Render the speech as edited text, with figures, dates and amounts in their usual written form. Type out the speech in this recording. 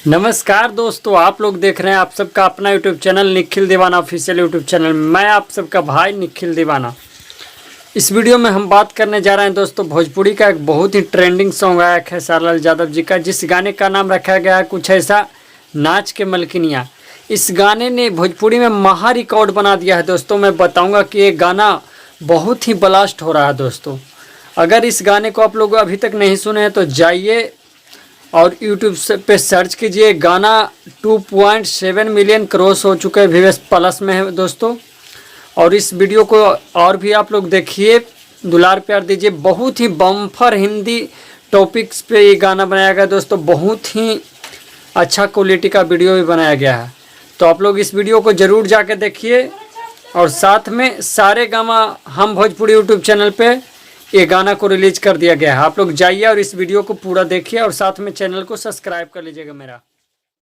नमस्कार दोस्तों, आप लोग देख रहे हैं आप सबका अपना यूट्यूब चैनल निखिल दीवाना ऑफिशियल यूट्यूब चैनल। मैं आप सबका भाई निखिल दीवाना। इस वीडियो में हम बात करने जा रहे हैं दोस्तों भोजपुरी का एक बहुत ही ट्रेंडिंग सॉन्ग आया है खेसारी यादव जी का, जिस गाने का नाम रखा गया है कुछ ऐसा, नाच के मलकिनिया। इस गाने ने भोजपुरी में महा रिकॉर्ड बना दिया है दोस्तों। मैं बताऊँगा कि ये गाना बहुत ही ब्लास्ट हो रहा है दोस्तों। अगर इस गाने को आप लोग अभी तक नहीं सुने हैं तो जाइए और YouTube पे सर्च कीजिए। गाना 2.7 मिलियन क्रॉस हो चुके हैं, व्यूअर्स प्लस में है दोस्तों। और इस वीडियो को और भी आप लोग देखिए, दुलार प्यार दीजिए। बहुत ही बम्फर हिंदी टॉपिक्स पे ये गाना बनाया गया दोस्तों। बहुत ही अच्छा क्वालिटी का वीडियो भी बनाया गया है, तो आप लोग इस वीडियो को ज़रूर जाके देखिए। और साथ में सारे गामा हम भोजपुरी यूट्यूब चैनल पे ये गाना को रिलीज कर दिया गया है। आप लोग जाइए और इस वीडियो को पूरा देखिए और साथ में चैनल को सब्सक्राइब कर लीजिएगा मेरा।